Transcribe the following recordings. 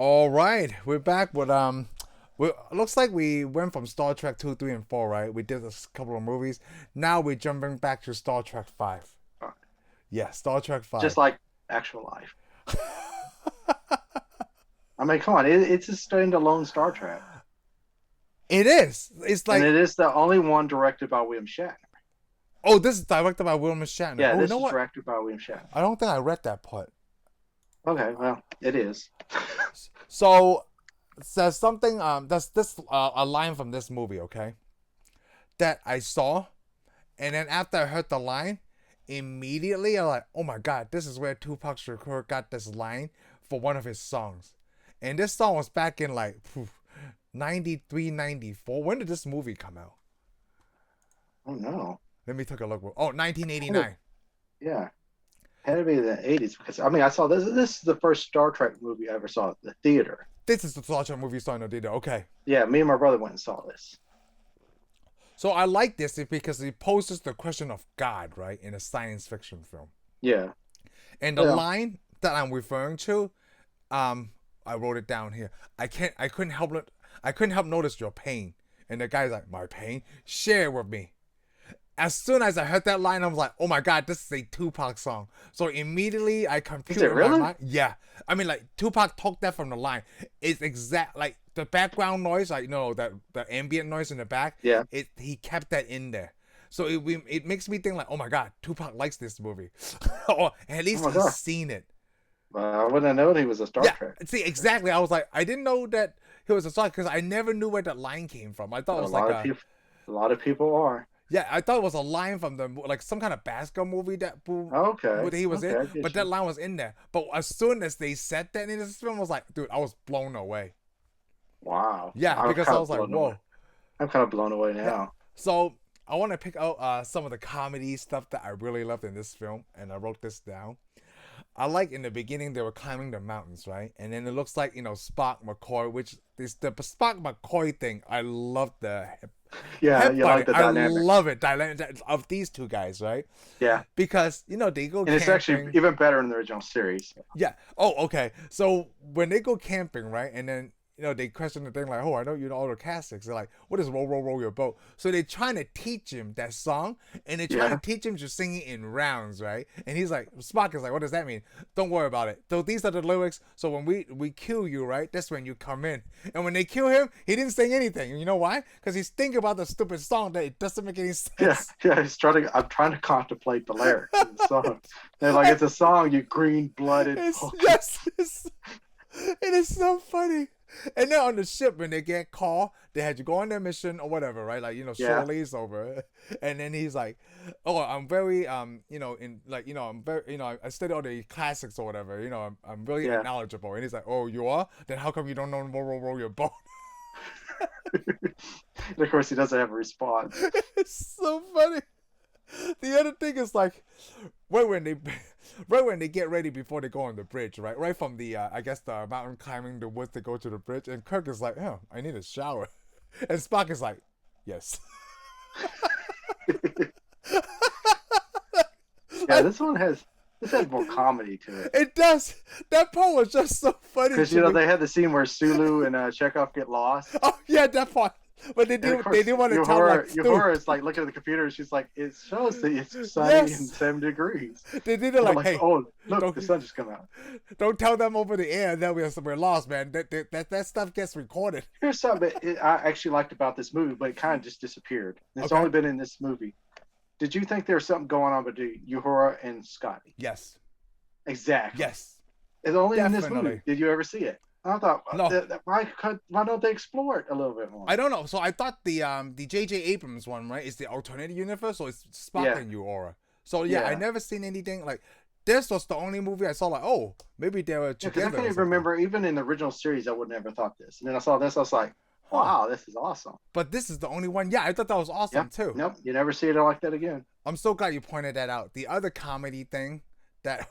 All right, we're back with looks like we went from Star Trek 2, 3, and 4, right? We did a couple of movies. Now we're jumping back to Star Trek 5. Uh, Yeah, Star Trek 5. Just like actual life. I mean, come on, it's a standalone Star Trek, It is. It's and like, it is the only one directed by William Shatner. oh, this is directed by William Shatner. Yeah, Oh, you this know is what? directed by William Shatner. I don't think I read that part. Okay, well, it is. So there's something there's this a line from this movie, okay, that I saw, and then after I heard the line, immediately I'm like, oh my god, this is where Tupac Shakur got this line for one of his songs. And this song was back in like 93, 94. When did this movie come out? Oh no. Let me take a look. Oh, Had to- 1989. Yeah, had to be the '80s because I mean I saw this. This is the first Star Trek movie I ever saw at the theater. This is the Star Trek movie starting to do that. Okay. Yeah, me and my brother went and saw this. So I like this because it poses the question of God, right, in a science fiction film. Yeah, And the yeah. line that I'm referring to, I wrote it down here. I couldn't help it. I couldn't help notice your pain. And the guy's like, my pain? Share it with me. As soon as I heard that line, I was like, oh my god, this is a Tupac song. So immediately I Is computed it in my really? mind. Yeah. I mean, like, Tupac took that from the line. It's exact, like, the background noise, like, that the ambient noise in the back, Yeah. he kept that in there. So it makes me think, like, oh my god, Tupac likes this movie. Or at Oh least my he's god. seen it. I wouldn't have known he was a Star Yeah, Trek. see, exactly. I was like, I didn't know that he was a song because I never knew where that line came from. I thought it A was like lot of people. A lot of people are. yeah, I thought it was a line from like some kind of basketball movie Okay. that he was Okay, in, I get but that you. line was in there. But as soon as they said that in this film, I was like, dude, I was blown away. Wow. Yeah, I'm because I kind of was like, blown away. whoa. I'm kind of blown away Yeah. now. So I want to pick out some of the comedy stuff that I really loved in this film, and I wrote this down. I like in the beginning they were climbing the mountains, right? And then it looks like Spock McCoy, which is the Spock McCoy thing. I love the Yeah, you like headbutting. the I dynamic. love it. Of these two guys, right? Yeah. Because they go And it's actually camping. even better in the original series. Yeah. Oh, okay. So when they go camping, right, and then they question the thing like, "Oh, I know you know all the classics." They're like, "What is roll, roll, roll your boat?" So they're trying to teach him that song, and they're trying to Yeah. teach him to sing it in rounds, right? And he's like, Spock is like, "What does that mean?" Don't worry about it. So these are the lyrics. So when we kill you, right? That's when you come in. And when they kill him, he didn't sing anything. You know why? Because he's thinking about the stupid song that it doesn't make any Yeah. sense. Yeah. I'm trying to contemplate the lyrics of the song. They're like, it's a song, you green blooded. It's yes, it is so funny. And then on the ship, when they get called, they had to go on their mission or whatever, right? Like Yeah. Shirley's over, and then he's like, "Oh, I'm very I'm very I study all the classics or whatever. I'm really Yeah. knowledgeable." And he's like, "Oh, you are? Then how come you don't know roll your boat?" And of course, he doesn't have a response. It's so funny. The other thing is like, right when they, right when they get ready before they go on the bridge, right, right from the I guess the mountain climbing the woods to go to the bridge, and Kirk is like, "Oh, I need a shower," and Spock is like, "Yes." Yeah, this has more comedy to it. It does. That part was just so funny Because to me. they had the scene where Sulu and Chekhov get lost. Oh yeah, that part. But they And of didn't. course, They didn't want to tell like Stu. Uhura is like looking at the computer and she's like, it shows that it's sunny Yes. and 7 degrees. They didn't They're like, like, "Hey, oh, look, don't- the sun just come out. don't tell them over the air that we're lost, man. That stuff gets recorded." Here's something I actually liked about this movie, but it kind of just disappeared. It's Okay. only been in this movie. Did you think there was something going on between Uhura and Scotty? Yes. Exactly. Yes. It's only in this Definitely. movie. Did you ever see it? I thought, No. why don't they explore it a little bit more? I don't know. So I thought the J.J. Abrams one, right, is the alternate universe, so it's Spock Yeah. and Aura. So yeah, I Yeah. never seen anything like this. Was the only movie I saw like, oh, maybe they were Yeah, because together. I or couldn't something. remember, even in the original series, I would never thought this. And then I saw this, I was like, wow, this is awesome. But this is the only one. Yeah, I thought that was awesome too. Nope, you never see it like that again. I'm so glad you pointed that out. The other comedy thing that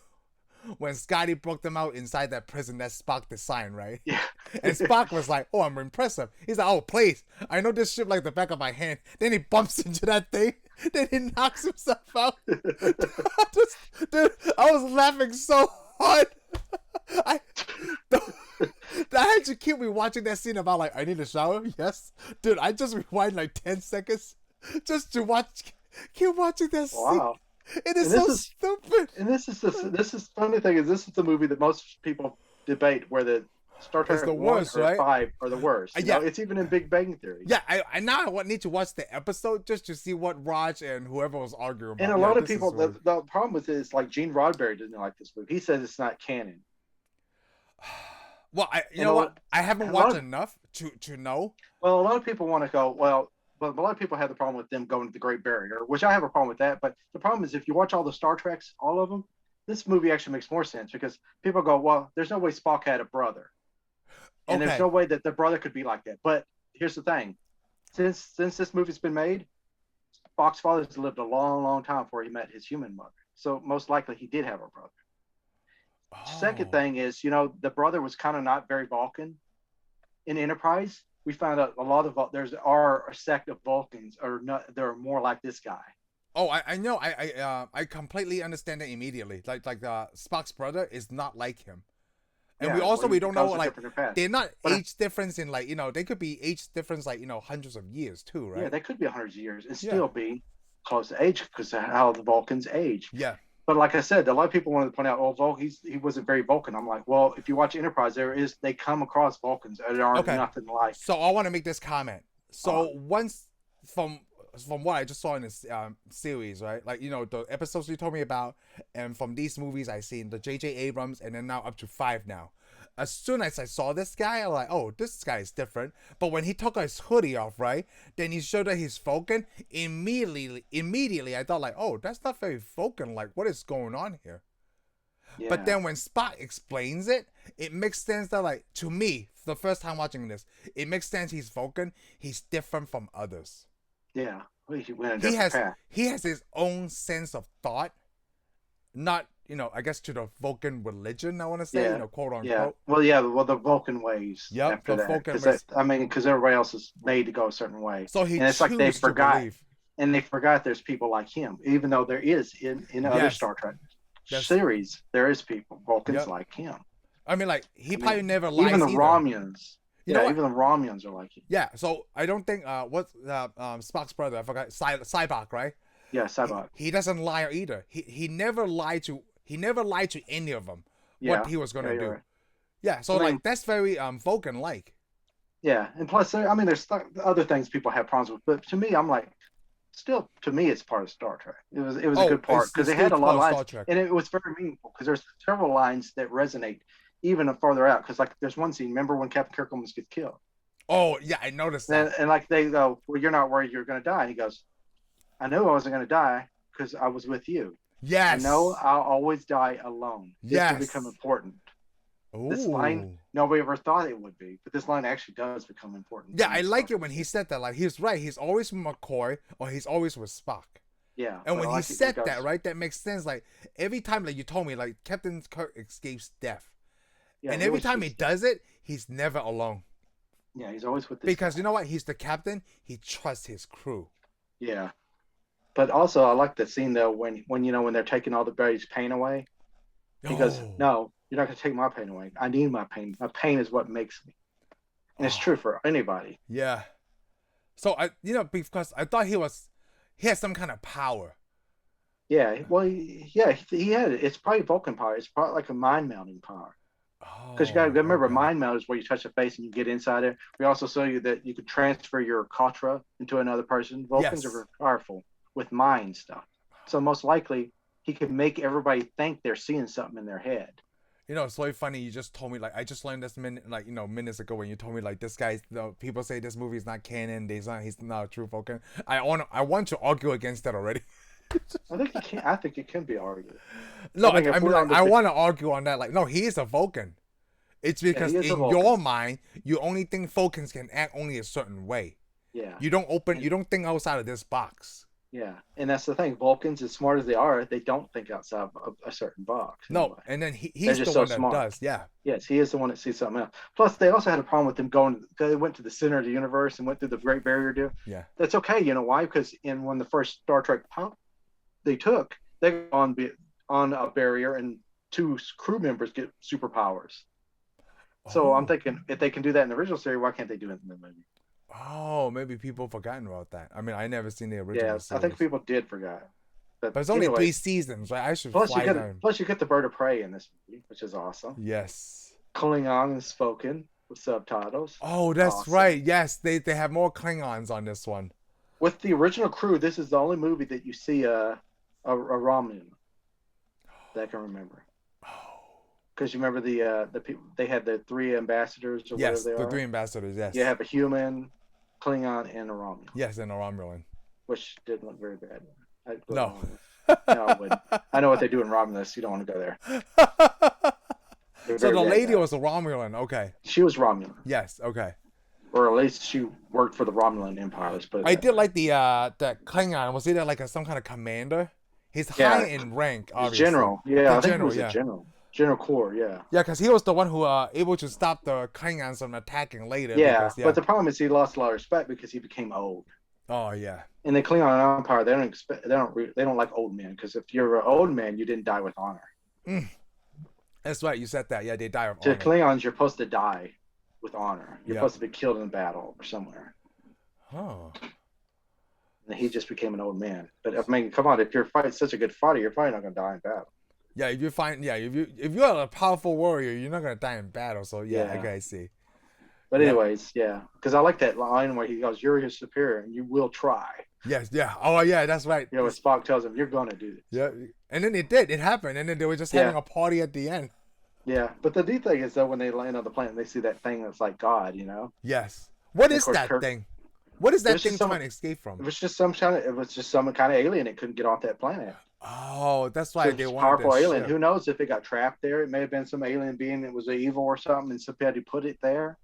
when Scotty broke them out inside that prison, that Spock the sign, right? Yeah. And Spock was like, "Oh, I'm impressive." He's like, "Oh, please, I know this ship like the back of my hand." Then he bumps into that thing. Then he knocks himself out. Dude, I was laughing so hard. I, That had to keep me watching that scene about like I need a shower. Yes, dude. I just rewind like 10 seconds just to watch. Keep watching that scene. Wow. It is And so stupid. this is funny thing is this is the movie that most people debate where the Star It's Trek the one worst, or right? five are the worst. You Yeah, know, it's even in Big Bang Theory. yeah. I now need to watch the episode just to see what Raj and whoever was arguing And about. a Yeah, lot of this is people, worse. the problem with it is like Gene Roddenberry doesn't like this movie. He says it's not canon. Well, you And know what? I haven't a lot watched of enough to know. well, a lot of people want to go, well, but a lot of people have the problem with them going to the Great Barrier, which I have a problem with that. But the problem is if you watch all the Star Treks, all of them, this movie actually makes more sense because people go, well, there's no way Spock had a brother. And there's Okay. no way that the brother could be like that. But here's the thing. Since this movie's been made, Spock's father's lived a long, long time before he met his human mother. So most likely he did have a brother. Second Oh. thing is, you know, the brother was kind of not very Vulcan. In Enterprise, we found out a lot of there's a sect of Vulcans or not, they're more like this guy. Oh, I know. I completely understand it immediately. Like Spock's brother is not like him. And Yeah, well, we he don't know goes a like different path. they're not But age difference in like they could be age difference like hundreds of years too, yeah, right? they could be hundreds of years and Yeah, still be close to age because of how the Vulcans age. yeah. But like I said, a lot of people wanted to point out, oh, he wasn't very Vulcan. I'm like, well, if you watch Enterprise, they come across Vulcans and are Okay. nothing like. So I want to make this comment. Uh, So once from what I just saw in this series, right? Like the episodes you told me about, and from these movies I seen the J.J. Abrams, and then now up to 5 now. As soon as I saw this guy, I'm like, oh, this guy is different. But when he took his hoodie off, right, then he showed that he's Vulcan. Immediately, I thought like, oh, that's not very Vulcan. Like, what is going on here? But yeah, then when Spock explains it, it makes sense that like to me, the first time watching this, it makes sense he's Vulcan. He's different from others. yeah. He went a He different has path. he has his own sense of thought, not I guess to the Vulcan religion. I want to say Yeah, quote yeah. unquote. Well, yeah. Well, the Vulcan ways Yep, after the that, Vulcan because ways. I mean, because everybody else is made to go a certain way, So he and it's like they choose to forgot, believe. and they forgot there's people like him, even though there is in other Yes, Star Trek that's series, there is people Vulcans yep. like him. I mean, like he I probably mean, never even lies the either. Romulans, You know yeah, what? even the Romulans are like him. Yeah. So I don't think what's Spock's brother? I forgot. Sybok, right? Yeah, he, Sybok. he doesn't lie either. He never lied to any of them what Yeah, he was yeah, gonna you're do. right. Yeah, so I like mean, that's very Vulcan like. yeah, and plus, I mean, there's other things people have problems with, but to me, I'm like, still, to me, it's part of Star Trek. It was a Oh, good part because it's they still had a lot part of of lines, Star Trek. and it was very meaningful because there's several lines that resonate even farther out. Because like, there's one scene. Remember when Captain Kirk almost gets killed, Oh yeah, I noticed that. and like they go, "Well, you're not worried you're going to die." And he goes, "I knew I wasn't going to die because I was with you. I know Yes. I'll always die alone. This will become Yes. important." This line, Ooh. nobody ever thought it would be, but this line actually does become important Yeah, in I the Star like it Trek when he series. said that. Like he's right. He's always with McCoy or he's always with Spock. Yeah, And but I when he like it when he said that, goes, right, that makes sense. Like every time, like you told me, like Captain Kirk escapes death, yeah, and he every always time he keeps, does it, he's never alone. yeah, he's always with this guy. Because you know what? He's the captain. He trusts his crew. Yeah, but also I like the scene though when when they're taking all the Brady's pain away. He goes, Oh, "No, you're not going to take my pain away. I need my pain. My pain is what makes me." And it's oh, true for anybody. yeah. So because I thought he had some kind of power. Yeah, well, yeah, he had it. It's probably Vulcan power. It's probably like a mind melding power. Because you got to Oh, remember, okay. mind meld is where you touch the face and you get inside it. We also show you that you could transfer your katra into another person. Vulcans are Yes. very powerful with mind stuff. So most likely, he could make everybody think they're seeing something in their head. It's so funny. You just told me like I just learned this minutes ago when you told me like this guy's. People say this movie is not canon. He's not a true Vulcan. I want to argue against that already. I think he can. I think it can be argued. No, I think I if mean we're on like the, I want to argue on that. Like no, he is a Vulcan. It's yeah, because he is a in Vulcan. your mind you only think Vulcans can act only a certain way. Yeah, You don't open. and, You don't think outside of this box. yeah, and that's the thing. Vulcans, as smart as they are, they don't think outside of a certain box No, anyway. and then They're he's the just so one that smart. does. Yeah. Yes, he is the one that sees something else. Plus, they also had a problem with them going. They went to the center of the universe and went through the Great Barrier Reef. Yeah. That's okay. You know why? Because in when the first Star Trek pop they on a barrier and two crew members get superpowers. So I'm Oh. thinking if they can do that in the original series, why can't they do it in the movie? Oh, maybe people forgotten about that. I mean, I never seen the Yeah, original I think series. people did forget. But But it's only anyway, 3 seasons, right? I should plus you fly get down. plus you get the bird of prey in this movie, which is awesome. Yes. Klingon is spoken with subtitles. Oh, that's Awesome. right. Yes, they have more Klingons on this one. With the original crew, this is the only movie that you see a Romulan that I can remember. Oh. Because you remember the people they had the three ambassadors or whatever Yes, they the are. three ambassadors. You Yes. have a human, Klingon, and a Romulan, Yes, and a Romulan. which didn't look very bad. I'd go to No. Romulus. No, I wouldn't. I know what they do in Romulus. You don't want to go there. They're So very the bad lady was guys. a Romulan. Okay. She was Romulan, Yes. Okay. or at least she worked for the Romulan Empire. Let's put it I that did way. like the Klingon. Was he there like some kind of commander? He's high Yeah, in rank, the obviously. general. Yeah, The I think he general, was a yeah. general. General Corps. Yeah. Yeah, because he was the one who able to stop the Klingons from attacking later. Yeah, Because but yeah. the problem is he lost a lot of respect because he became old. Oh yeah. In the Klingon Empire, they don't like old men because if you're an old man, you didn't die with honor. Mm, that's right. You said that. Yeah, they die of To honor. Klingons, you're supposed to die with honor. You're Yep. supposed to be killed in battle or somewhere. Oh. And he just became an old man. But I mean, come on, if you're such a good fighter, you're probably not going to die in battle. Yeah, if you find if you're a powerful warrior, you're not gonna die in battle. So yeah, Yeah. okay, I see. But Yep. anyways, yeah, because I like that line where he goes, "You're his superior, and you will try." Yes. Yeah. Oh yeah, that's right. You know, when Spock tells him, "You're going to do this." Yeah. And then it did. It happened. And then they were just having Yeah, a party at the end. yeah. But the neat thing is though, when they land on the planet, they see that thing that's like God. You know, Yes. What and of is course, that Kirk. thing? What is It that was just thing some. trying to escape from? It was just some kind of alien that couldn't get off that planet. Oh, that's why So they it's a wanted powerful this alien. ship. Who knows if it got trapped there? It may have been some alien being that was evil or something, and somebody put it there.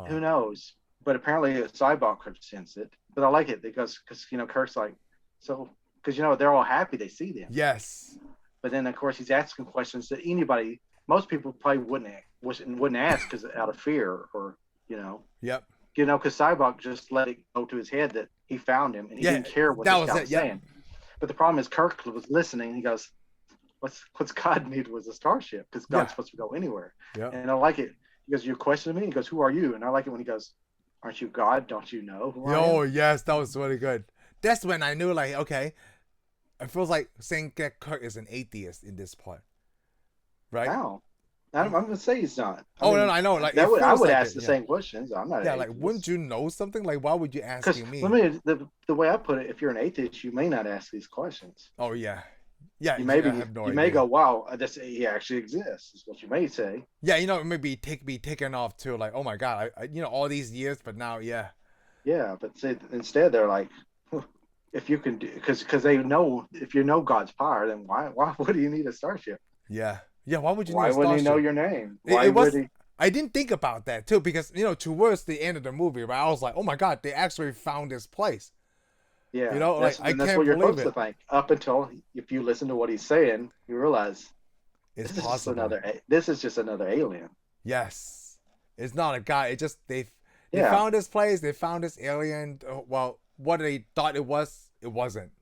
Who Oh. knows? But apparently, Sybok could sense it. But I like it because you know Kirk's like so because you know they're all happy they see them. Yes. But then of course he's asking questions that anybody, most people probably wouldn't ask because out of fear or you know Yep. because Sybok just let it go to his head that he found him and he Yeah, didn't care what that this was guy it. was Yep. saying. But the problem is Kirk was listening. He goes, "What's God need was a starship because Yeah. God's supposed to go anywhere." Yep. And I like it. He goes, "You questioning me?" He goes, "Who are you?" And I like it when he goes, "Aren't you God? Don't you know who I Yo, am?" yes, that was really good. That's when I knew, like, okay, it feels like saying that Kirk is an atheist in this part, right? How? I'm gonna say he's not. I Oh no, mean, no, I know. Like, that it would I feels would like ask it. the Yeah, same questions. I'm not an yeah. Like, wouldn't atheist. you know something? Like, why would you Because asking let me? me the way I put it, if you're an atheist, you may not ask these questions. Oh yeah, yeah. I have no You may idea. go, "Wow, this he actually exists." Is what you may say. Yeah, maybe be taken off too. Like, oh my god, all these years, but now, yeah, Yeah, but say instead they're like, if you can do because they know if you know God's power, then why would he need a starship? yeah, yeah. Why would you need Why a wouldn't he know starship? your name? It, Why it would was. he? I didn't think about that too because towards the end of the movie, right? I was like, oh my god, they actually found this place. Yeah, Like I that's can't what you're believe supposed to it. think. Up until if you listen to what he's saying, you realize It's this is just possible. another alien. Yes, it's not a guy. It just they Yeah, found this place. They found this alien. Well, what they thought it was, it wasn't.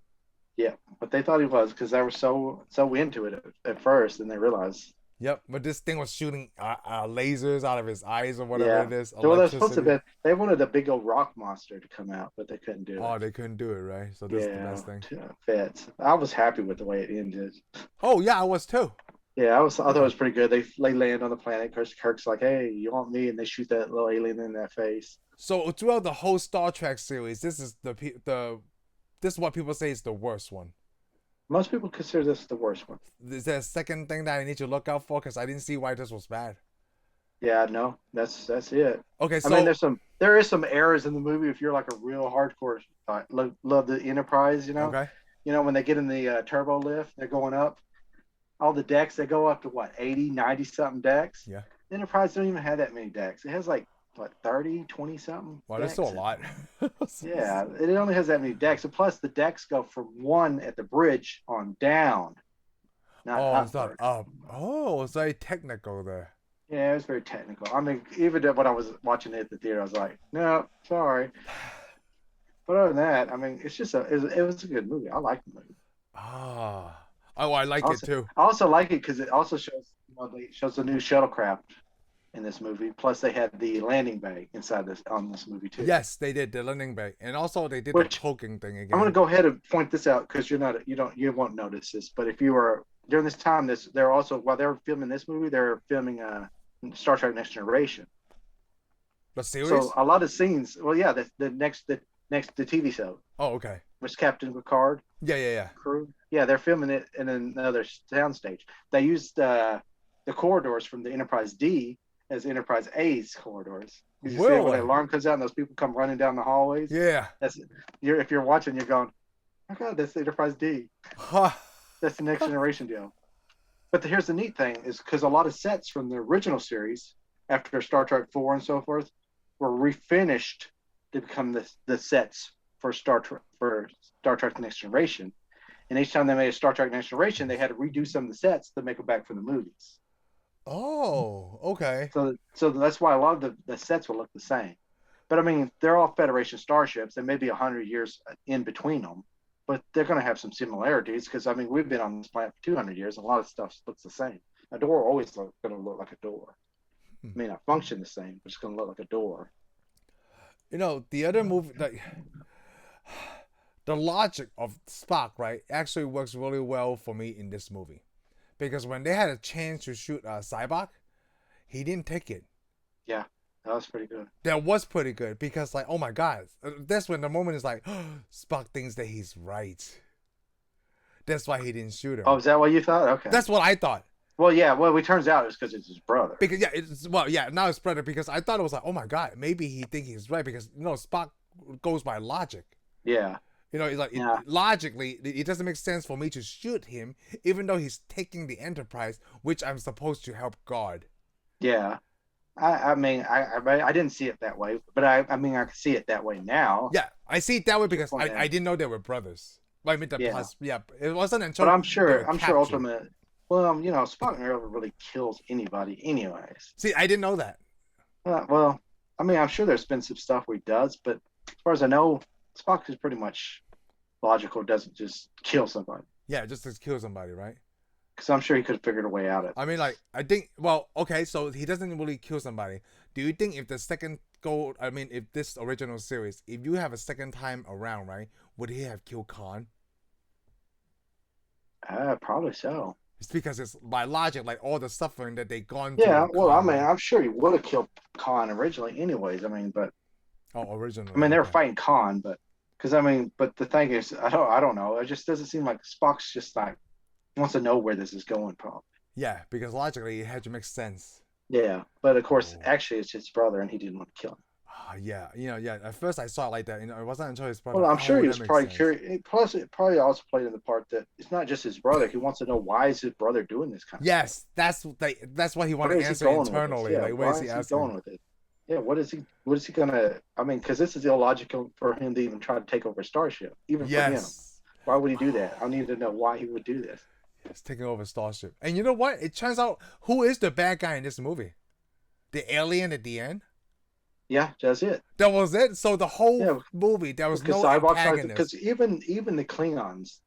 yeah, but they thought he was because they were so into it at first, and they realized, Yep, but this thing was shooting lasers out of his eyes or whatever yeah. it is, So they're supposed to electricity. be. They wanted a big old rock monster to come out, but they couldn't do it. Oh, they couldn't do it, right? So this is the Yeah, best thing. fits. I was happy with the way it ended. Oh yeah, I was too. Yeah, I thought it was pretty good. They land on the planet. Kirk's like, "Hey, you want me?" And they shoot that little alien in that face. So throughout the whole Star Trek series, this is this is what people say is the worst one. Most people consider this the worst one. Is there a second thing that I need to look out for? Because I didn't see why this was bad. Yeah, no, that's it. Okay, I mean, so there is some errors in the movie if you're like a real hardcore love the Enterprise. okay, When they get in the turbo lift, they're going up. All the decks they go up to what 80, 90 something decks. yeah. The Enterprise don't even have that many decks. It has like what 30, 20 something. Well, there's decks. still a lot. Yeah, it only has that many decks. And plus, the decks go from one at the bridge on down, not Oh, it's not upward. up. Oh, it's very technical there. Yeah, it was very technical. I mean, even when I was watching it at the theater, I was like, no, sorry. But other than that, I mean, it was a good movie. I like the movie. Ah. Oh, I like it Also, too. I also like it because it also shows Well, it shows the new shuttlecraft in this movie. Plus, they had the landing bay inside this on this movie too. Yes, they did the landing bay, and also they did the Which cloaking thing I'm going to again. go ahead and point this out because you won't notice this. But if you were during this time, they're also while they were filming this movie, they're filming Star Trek Next Generation. The So series? a lot of scenes. Well, yeah, the TV show Oh, okay. was Captain Picard Yeah, yeah, yeah. crew. Yeah, they're filming it in another soundstage. They used the corridors from the Enterprise D as Enterprise A's corridors. Did you see it when the Really? alarm comes out and those people come running down the hallways? Yeah. That's if you're watching, you're going, oh God, that's the Enterprise D. Huh. That's the Next Generation deal. But here's the neat thing is because a lot of sets from the original series after Star Trek 4 and so forth were refinished to become the sets for Star Trek The Next Generation. And each time they made a Star Trek Next Generation, they had to redo some of the sets to make it back for the movies. Oh, okay. So that's why a lot of the sets will look the same. But I mean, they're all Federation starships. There may be 100 years in between them, but they're going to have some similarities because I mean, we've been on this planet for 200 years. And a lot of stuff looks the same. A door always going to look like a door. It may not function the same, but it's going to look like a door. You know, the other movie, like, the logic of Spock, right, actually works really well for me in this movie. Because when they had a chance to shoot Sybok, he didn't take it. Yeah, that was pretty good. That was pretty good because, like, oh my god, that's when the moment is like, Spock thinks that he's right. That's why he didn't shoot him. Oh, is that what you thought? Okay. That's what I thought. Well, yeah. Well, it turns out it's because it's his brother. Because now it's better because I thought it was like, oh my god, maybe he thinks he's right because Spock goes by logic. Yeah. It's like Yeah. logically, it doesn't make sense for me to shoot him, even though he's taking the Enterprise, which I'm supposed to help guard. Yeah. I mean, I didn't see it that way, but I mean, I can see it that way now. Yeah, I see it that way because Point out. I didn't know they were brothers. I mean, Yeah. plus, yeah, it wasn't until But I'm they sure were ultimately, captured. well, Spock never really kills anybody, anyways. See, I didn't know that. Well, I mean, I'm sure there's been some stuff where he does, but as far as I know, Spock is pretty much logical. Doesn't just kill somebody Yeah, just to kill somebody, right? because I'm sure he could have figured a way out of it. I mean, like, I think, well, okay, so he doesn't really kill somebody. Do you think if the second if this original series, if you have a second time around, right, would he have killed Khan? Probably so. It's because it's by logic, like all the suffering that they gone Yeah. through. Well, I Khan, mean, right? I'm sure he would have killed Khan originally, anyways. I mean, but Originally. I mean, they were okay. fighting Khan, but because I mean, but the thing is, I don't know. It just doesn't seem like Spock's just like wants to know where this is going, probably. Yeah, because logically it had to make sense. Yeah, but of course, Oh. actually, it's his brother, and he didn't want to kill him. Yeah, yeah. At first I saw it like that. It wasn't until his brother. Well, I'm sure he that was makes probably sense. curious. Plus, it probably also played in the part that it's not just his brother. He wants to know why is his brother doing this kind of stuff. Yes, that's what he wanted Where to is he answer going with internally. this? Yeah, Like, where why is he is he asking? going with it? Yeah, what is he gonna? I mean, because this is illogical for him to even try to take over a starship, even for him. Yes. Why would he do that? I need to know why he would do this. It's taking over Starship. And you know what? It turns out who is the bad guy in this movie? The alien at the end? Yeah, that's it. That was it. So the whole Yeah, movie, there was because no Sybok's antagonist. because even the Klingons,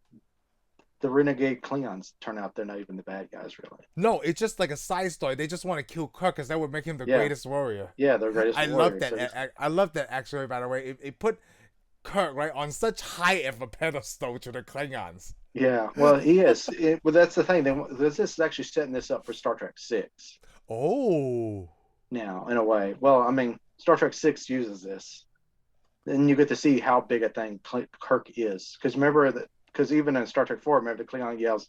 the renegade Klingons, turn out they're not even the bad guys really. No, it's just like a side story. They just want to kill Kirk because that would make him the Yeah. greatest warrior. Yeah, they're greatest. I warriors, love that. so just- I love that actually. By the way, it put Kirk right on such high of a pedestal to the Klingons. Yeah, well, he is. Well, that's the thing. This is actually setting this up for Star Trek 6 Oh, now, in a way. Well, I mean, Star Trek 6 uses this. And you get to see how big a thing Kirk is. Because remember that, because even in Star Trek 4, remember the Klingon yells,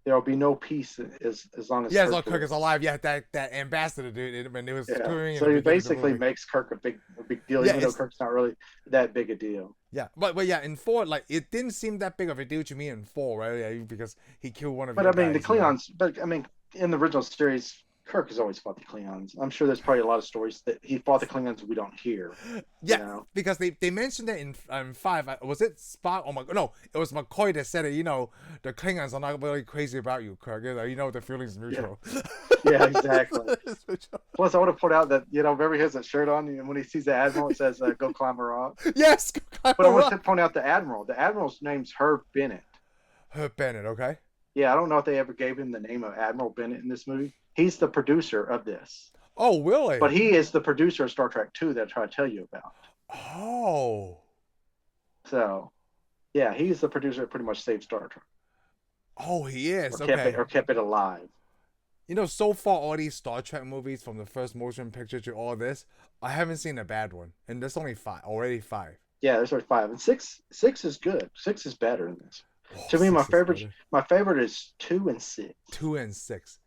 there will be no peace as long as yeah, as long as Kirk lives." is alive. Yeah, that ambassador dude. When it was Yeah. screwing. So he basically makes Kirk a big deal, Yeah, even though it's- Kirk's not really that big a deal. Yeah, but yeah, in 4, like it didn't seem that big of a deal to me in 4, right? Yeah, because he killed one of. But your I mean, the guys, you know? Klingons. But I mean, in the original series, Kirk has always fought the Klingons. I'm sure there's probably a lot of stories that he fought the Klingons we don't hear. Yeah, You know? because they mentioned it in 5. Was it Spock? Oh my god, no, it was McCoy that said it. The Klingons are not really crazy about you, Kirk. The feeling is mutual. Yeah, exactly. Plus, I want to point out that remember he has that shirt on, and when he sees the admiral, it says "Go climb a rock." Yes, But I want to point out the admiral. The admiral's name's Herb Bennett. Herb Bennett, okay. Yeah, I don't know if they ever gave him the name of Admiral Bennett in this movie, He's the producer of this, Oh, really? but he is the producer of Star Trek Two that I try to tell you about. Oh. So yeah, he's the producer that pretty much saved Star Trek Oh, he is. or Okay. kept it alive. You know, so far all these Star Trek movies, from the first motion picture to all this, I haven't seen a bad one, and there's only five. Already five. Yeah, there's like five and six. Six is good. Six is better than this. Oh, To me, six is better. my favorite is two and six. 2 and 6.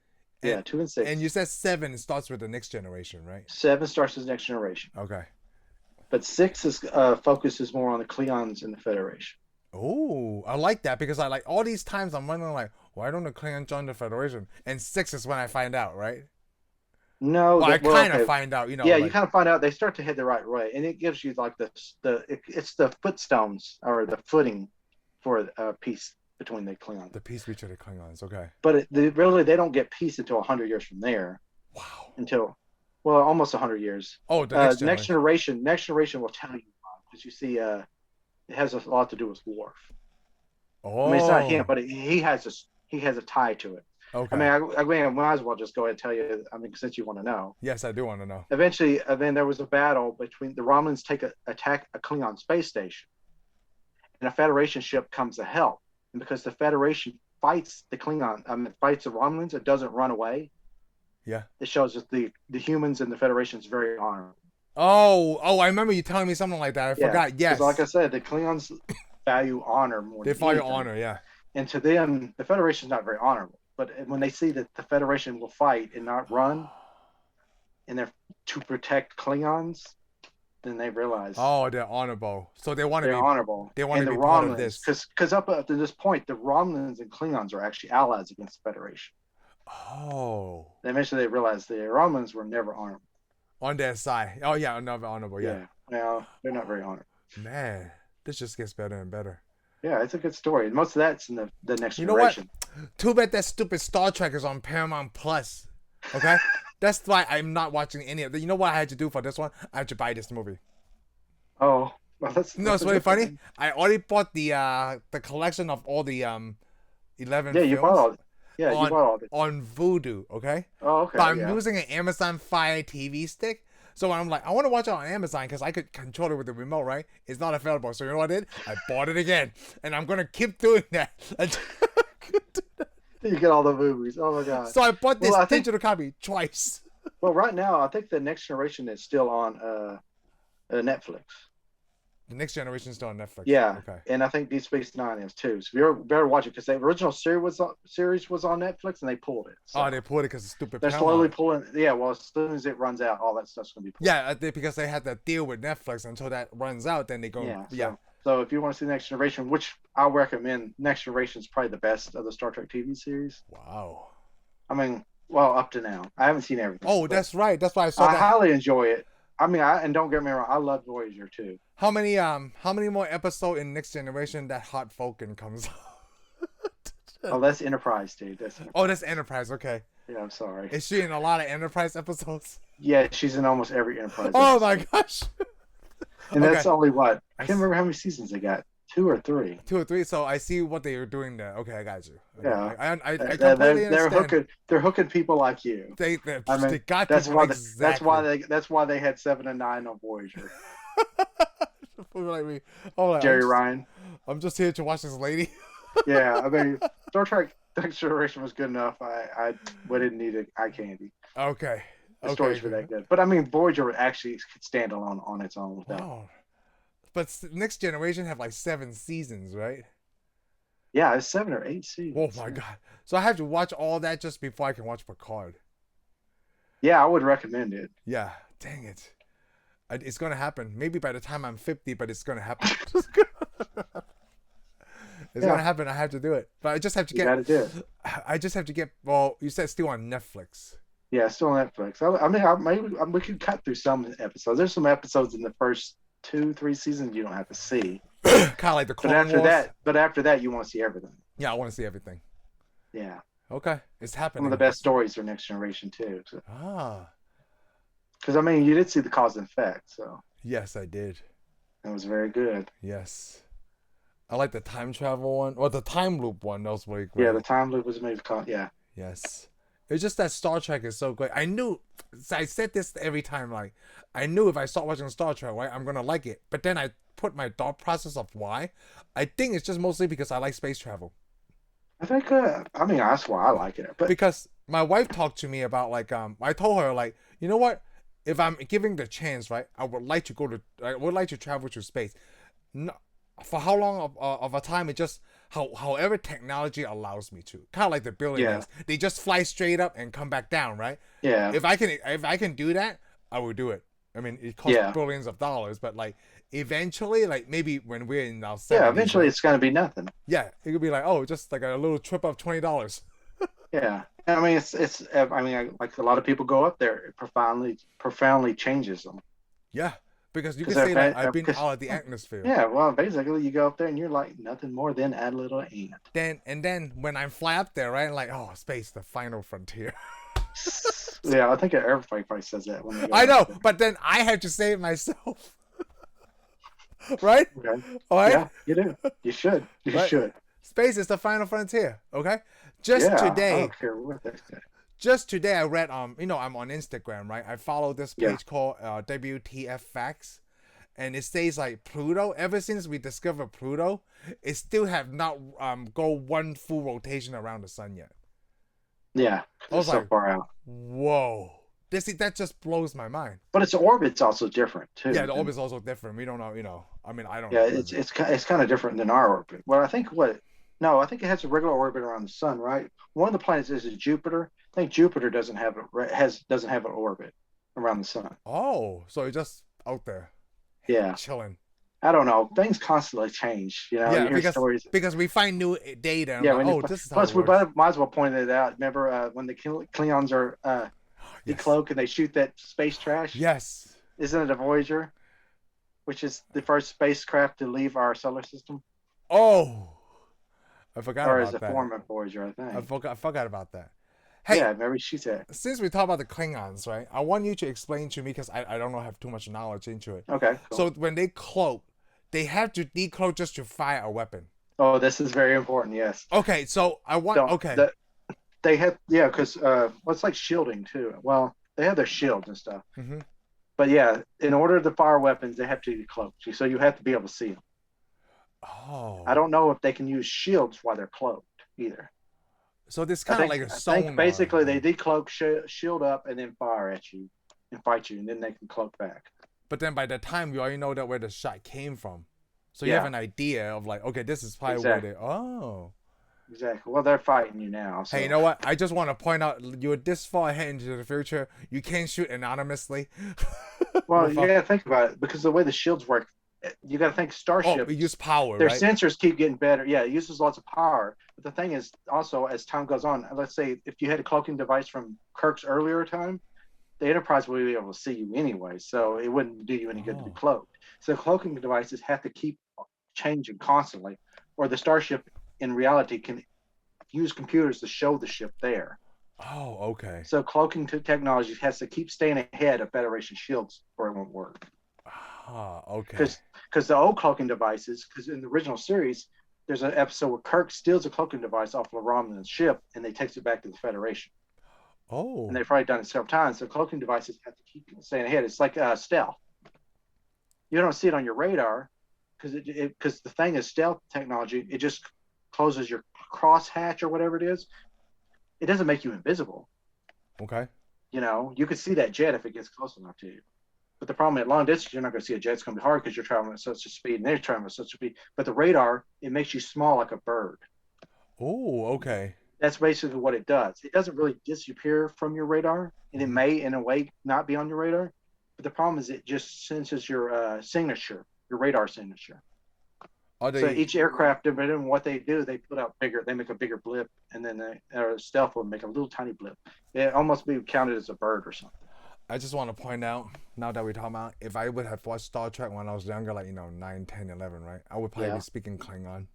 And Yeah, two and and six. you said 7 starts with the next generation, right? Seven starts as Next Generation, Okay. but six is focuses more on the Klingons and the Federation. Oh, I like that, because I like all these times I'm wondering, like, why don't the Klingons join the Federation? And 6 is when I find out, right? No, Well, I kind of okay. find out, Yeah, you like, kind of find out they start to head the right way, and it gives you like it's the footstones or the footing for peace between the Klingons. the peace between the Klingons. Okay. But really, they don't get peace until 100 years from there. Wow. Until, well, almost 100 years. Oh, the next generation. Next generation will tell you because you see, it has a lot to do with Worf. Oh. I mean, it's not him, but he has a tie to it. Okay. I mean, I might as well just go ahead and tell you. I mean, since you want to know. Yes, I do want to know. Eventually, then there was a battle between the Romulans attack a Klingon space station, and a Federation ship comes to help. And because the Federation fights the fights the Romulans, it doesn't run away. Yeah. It shows that the humans and the Federation is very honorable. Oh, I remember you telling me something like that. I forgot. Yes. Like I said, the Klingons value honor more. They value honor, yeah. And to them, the Federation is not very honorable. But when they see that the Federation will fight and not run, and they're to protect Klingons, then they realize. Oh, they're honorable. So they want to be honorable. They want to be Romulans, part of this. Because up to this point, the Romulans and Klingons are actually allies against the Federation. Oh. Eventually, they realized the Romulans were never honorable. On their side. Oh, yeah, never honorable, yeah. Now, they're not very honorable. Man, this just gets better and better. Yeah, it's a good story. Most of that's in the next generation. You know what? Too bad that stupid Star Trek is on Paramount Plus. Okay? That's why I'm not watching any of it. You know what I had to do for this one? I had to buy this movie. Oh, well, that's it's really funny. I already bought the collection of all the 11 films. You bought all. Yeah, you bought all the. On Vudu, okay? Oh, okay. But I'm using an Amazon Fire TV stick. So I'm like, I want to watch it on Amazon because I could control it with the remote, right? It's not available. So you know what I did? I bought it again. And I'm going to keep doing that. You get all the movies. Oh, my God. So I bought this digital copy twice. Well, right now, I think the Next Generation is still on Netflix. The Next Generation is still on Netflix. Yeah. Okay. And I think Deep Space Nine is too. So you better watch it because the original series was on Netflix and they pulled it. So they pulled it because it's stupid. They're slowly pulling. Yeah. Well, as soon as it runs out, all that stuff's gonna be pulled. Yeah, because they had to deal with Netflix until that runs out. Then they go. Yeah. So if you want to see the Next Generation, which I'll recommend, Next Generation is probably the best of the Star Trek TV series. Wow. I mean, well, up to now, I haven't seen everything. Oh, that's right. That's why I saw. I highly enjoy it. I mean, and don't get me wrong, I love Voyager too. How many more episodes in Next Generation that hot Vulcan comes out? Oh, that's Enterprise, dude. That's Enterprise. Okay. Yeah, I'm sorry. Is she in a lot of Enterprise episodes? Yeah, she's in almost every Enterprise. Oh my gosh. And that's only what? I can't remember how many seasons they got. 2 or 3. 2 or 3. So I see what they were doing there. Okay, I got you. Okay. Yeah, I completely understand. They're hooking people like you. They got that's people why that's why they had 7 and 9 on Voyager. Like me. Jerry Ryan. I'm just here to watch this lady. Yeah, I mean, Star Trek Next Generation was good enough. We didn't need eye candy. Okay. The stories were that good. But I mean, Voyager actually could stand alone on its own without. Wow. But Next Generation have like 7 seasons, right? Yeah, it's 7 or 8 seasons. Oh my God. So I have to watch all that just before I can watch Picard. Yeah, I would recommend it. Yeah. Dang it. It's going to happen. Maybe by the time I'm 50, but it's going to happen. It's going to happen. I have to do it. But I just have to get... You got to do it. I just have to get... Well, you said it's still on Netflix. Yeah, it's still on Netflix. I mean, maybe we could cut through some episodes. There's some episodes in the first 2-3 seasons you don't have to see. Kind of like the Clone Wars. But after that, you want to see everything. Yeah, I want to see everything. Yeah. Okay, it's happening. Some of the best stories are Next Generation too. So. Ah. Because I mean, you did see the cause and effect, so. Yes, I did. It was very good. Yes. I like the time travel one, or the time loop one. That was really great. Yeah, the time loop was amazing. Yeah. Yes. It's just that Star Trek is so great. I said this every time, like, I knew if I start watching Star Trek, right, I'm gonna like it. But then I put my thought process of why. I think it's just mostly because I like space travel. I think, I mean, that's why I like it. But Because my wife talked to me about, like, I told her, like, you know what? If I'm giving the chance, right, I would like to travel to space. No, for how long of a time? It just however technology allows me to. Kind of like the yeah, billionaires, they just fly straight up and come back down, right? yeah, If I can do that, I will do it. I mean, it costs yeah, billions of dollars, but like eventually, like maybe when we're in our yeah. 70s, Eventually, right? it's going to be nothing. Yeah, it could be like, oh, just like a little trip of $20. Yeah. I mean, it's. I mean, like a lot of people go up there, it profoundly changes them. Yeah, because you Because could say like I've been out of the atmosphere. yeah, well, basically, you go up there and you're like nothing more than a little ant. Then when I fly up there, right, like oh, space, the final frontier. Yeah, I think everybody probably says that when they go I up know, there. but then I have to say it myself, right? Okay. All right, Yeah, you do. You should. You right. should. Space is the final frontier. Okay, just Yeah, I today, don't care what they say. just today, I read I'm on Instagram, right? I follow this Yeah. page called WTF Facts, and it says like Pluto. Ever since we discovered Pluto, it still have not go one full rotation around the sun yet. Yeah, I it's was so like, far out. whoa, that just blows my mind. But its orbit's also different Yeah, too. the orbit's also different. We don't know, I mean, I don't Yeah, know. it's kind of different than our orbit. Well, I think what no, I think it has a regular orbit around the sun, right? One of the planets is Jupiter. I think Jupiter doesn't have an orbit around the sun. Oh, so it's just out there, Yeah, chilling. I don't know. Things constantly change. You know, you Yeah, hear stories. because we find new data. And I'm Yeah, like, when oh, this is how it plus we works. might as well point it out. Remember when the Klingons are Yes, decloak and they shoot that space trash? yes. Isn't it a Voyager, which is the first spacecraft to leave our solar system, Oh, I forgot or is about it that. former Voyager? I think. I forgot about that. Yeah, Hey, maybe she said. since we talk about the Klingons, right? I want you to explain to me because I don't know have too much knowledge into it. Okay, So cool. when they cloak, they have to decloak just to fire a weapon. Oh, this is very important. Yes. Okay, so I want So okay. that they have, yeah, because well, it's like shielding too. Well, they have their shields and stuff, Hmm. but yeah, in order to fire weapons, they have to be cloaked. So you have to be able to see them. I Oh, don't know if they can use shields while they're cloaked either. so this kind of like a I think sonar basically they thing. decloak, shield up, and then fire at you and fight you, and then they can cloak back. But then by the time you already know that where the shot came from, so you have Yeah, an idea of like, okay, this is probably where exactly, they. Oh, exactly. Well, they're fighting you now, hey, you so know what? I just want to point out you're this far ahead into the future. You can't shoot anonymously. well, you Without, gotta think about it because the way the shields work, you gotta think oh, we use starships. power, Their right? sensors keep getting better. Yeah, it uses lots of power. But the thing is, also as time goes on, let's say if you had a cloaking device from Kirk's earlier time, the Enterprise would be able to see you anyway, so it wouldn't do you any good to be Oh, cloaked. So cloaking devices have to keep changing constantly, or the starship in reality can use computers to show the ship there. oh, okay. So cloaking technology has to keep staying ahead of Federation shields, or it won't work. Ah, okay. Because the old cloaking devices, because in the original series, there's an episode where Kirk steals a cloaking device off of Romulans ship and they takes it back to the Federation. And Oh, they've probably done it several times. So cloaking devices have to keep staying ahead. It's like stealth. You don't see it on your radar because the thing is stealth technology. It just closes your crosshatch or whatever it is. It doesn't make you invisible. okay. You know, you could see that jet if it gets close enough to you. But the problem at long distance, you're not going to see a jet. It's going to be hard because you're traveling at such a speed and they're traveling at such a speed. But the radar, it makes you small like a bird. Oh, okay. That's basically what it does. It doesn't really disappear from your radar, and it Hmm. may, in a way, not be on your radar. But the problem is it just senses your signature, your radar signature. Are So they? each aircraft, depending on what they do, they put out bigger. They make a bigger blip, and then stealth will make a little tiny blip. It almost be counted as a bird or something. I just want to point out now that we're talking about if I would have watched Star Trek when I was younger, like 9, 10, 11, right? I would probably be Yeah, speaking Klingon.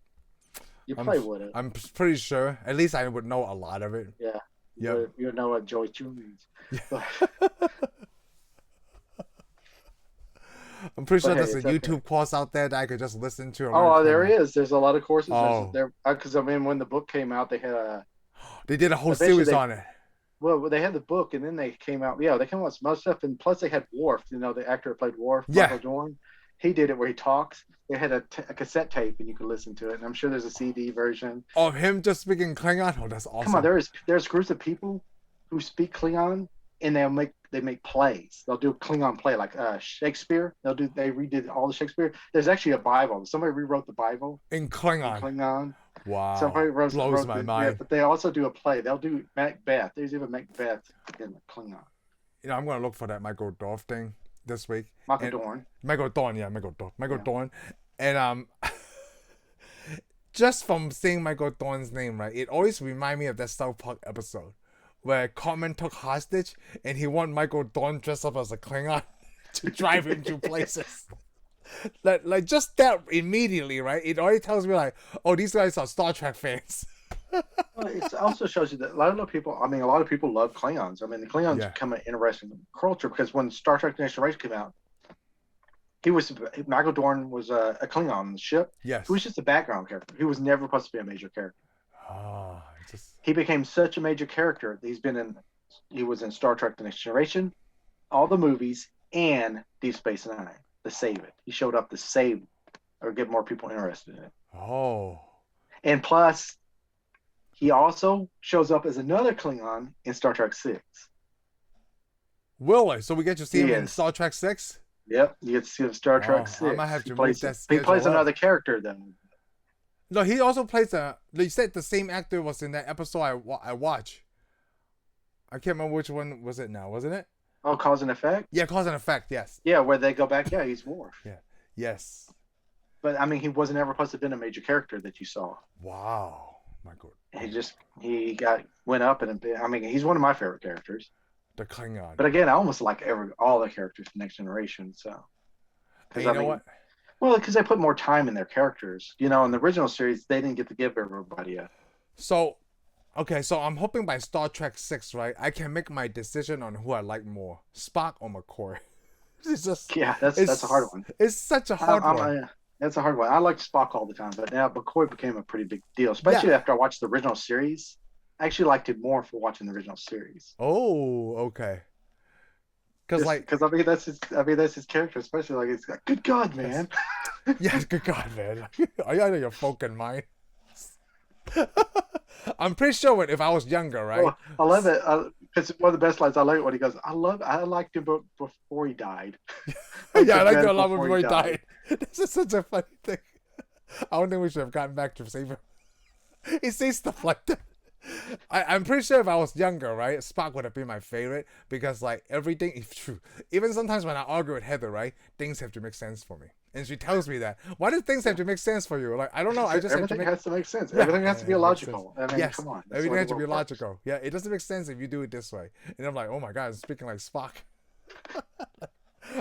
you I'm probably would have. I'm pretty sure. At least I would know a lot of it. Yeah, Yep. you would know what Joey Chu means. But, I'm pretty but sure hey, there's a it's okay. YouTube course out there that I could just listen to and learn Oh, there Klingon. is. There's a lot of courses. There's Oh, there because I mean, when the book came out, they had they did a whole eventually series they on it. well, they had the book, and then they came out. Yeah, they came out with some other stuff, and plus they had Worf. You know, the actor who played Worf, Yeah. Michael Dorn. He did it where he talks. They had a cassette tape, and you could listen to it. And I'm sure there's a CD version. Of him just speaking Klingon. Oh, that's Come on, awesome. there's groups of people who speak Klingon, and they make plays. They'll do a Klingon play like Shakespeare. They redid all the Shakespeare. There's actually a Bible. Somebody rewrote the Bible In in Klingon. Klingon. Wow. Blows my mind. But they also do a play. They'll do Macbeth. There's even Macbeth in Klingon. You know, I'm gonna look for that Michael Dorf thing this week. Michael And- Dorn. Michael Dorn, yeah, Michael Dorn. Michael Yeah. Dorn. And just from saying Michael Dorn's name, right, it always reminds me of that South Park episode where Cartman took hostage and he wanted Michael Dorn dressed up as a Klingon to drive him to places. Like just that immediately, right? It already tells me like, oh, these guys are Star Trek fans. Well, it also shows you that a lot of people love Klingons. I mean, the Klingons Yeah. become an interesting culture because when Star Trek: The Next Generation came out, Michael Dorn was a Klingon on the ship. Yes. He was just a background character. He was never supposed to be a major character. Ah, just He became such a major character that he was in Star Trek: The Next Generation, all the movies, and Deep Space Nine to save it. He showed up to save or get more people interested in it. oh. And plus, he also shows up as another Klingon in Star Trek 6. Will I? So we get to see him in Yes. Star Trek 6? Yep, you get to see him in Star Trek 6. I might have to he move plays, that he schedule plays up. another character then. No, he also plays you said the same actor was in that episode I watched. I can't remember which one was it now, wasn't it? Oh, Cause and Effect? Yeah, Cause and Effect, yes. Yeah, where they go back. Yeah, he's Worf. Yes. But I mean, he wasn't ever supposed to have been a major character that you saw. Wow. My God. He went up and I mean, he's one of my favorite characters. The Klingon. But again, I almost like all the characters from Next Generation. So, Hey, you know what? Well, because they put more time in their characters. You know, in the original series, they didn't get to give everybody a. So, okay, so I'm hoping by Star Trek 6, right, I can make my decision on who I like more, Spock or McCoy. It's just Yeah, that's a hard one. It's such a hard one. That's a hard one. I liked Spock all the time, but now McCoy became a pretty big deal, especially after I watched the original series. I actually liked it more for watching the original series. Oh, okay. Because I mean that's his character, especially like it's like, good God, man. yes, good God, man. Are you out of your fucking mind? I'm pretty sure if I was younger, right? Well, I love it because one of the best lines. I like it when he goes, I liked him before he died. Yeah, I liked him a lot before he died. This is such a funny thing. I don't think we should have gotten back to save him. He says stuff like that. I'm pretty sure if I was younger, right, Spock would have been my favorite because like everything is true. Even sometimes when I argue with Heather, right, things have to make sense for me, and she tells me that. Why do things have to make sense for you? Like I don't know. I just everything has to make sense. Everything has to be logical. I mean, yes, come on. everything has to be logical. Yeah, it doesn't make sense if you do it this way. And I'm like, oh my God, I'm speaking like Spock.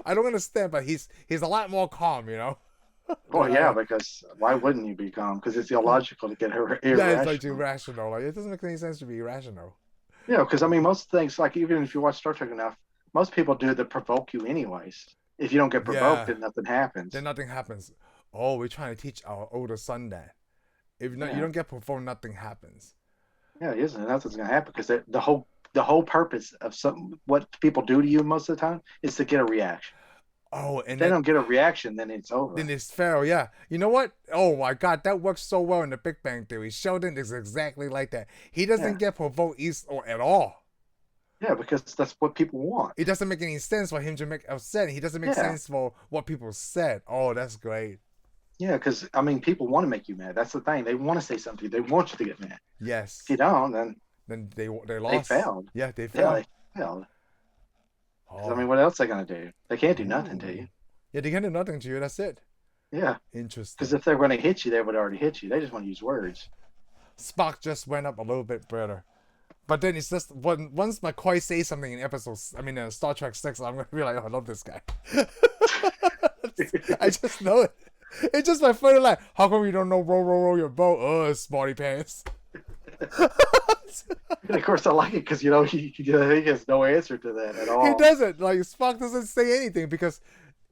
I don't understand, but he's a lot more calm, you know. Well, yeah, because why wouldn't you be calm? Because it's illogical to get irrational. Yeah, it's like irrational. Like it doesn't make any sense to be irrational. Yeah, because I mean, most things, like even if you watch Star Trek enough, most people do that provoke you anyways. If you don't get provoked, then nothing happens. Then nothing happens. Oh, we're trying to teach our older son that if you don't get provoked, nothing happens. Yeah, it isn't. Nothing's gonna happen because the whole purpose of what people do to you most of the time is to get a reaction. Oh, and if they don't get a reaction, then it's over. Then it's fair, yeah. You know what? Oh my God, that works so well in the Big Bang Theory. Sheldon is exactly like that. He doesn't get provoked at all. Yeah, because that's what people want. It doesn't make any sense for him to make upset. He doesn't make sense for what people said. Oh, that's great. Yeah, because I mean, people want to make you mad. That's the thing. They want to say something. They want you to get mad. Yes. If you don't, then they lost. They failed. Yeah, they failed. Yeah, they failed. I mean, what else are they gonna do? They can't do nothing to you. Yeah, they can't do nothing to you. That's it. Yeah. Interesting. Because if they're going to hit you, they would already hit you. They just want to use words. Spock just went up a little bit better. But then it's just once McCoy says something in Star Trek 6, I'm gonna be like, oh, I love this guy. I just know it. It's just my funny line. How come you don't know row your boat? Oh, smarty pants. And of course, I like it because he has no answer to that at all. He doesn't. Like Spock doesn't say anything because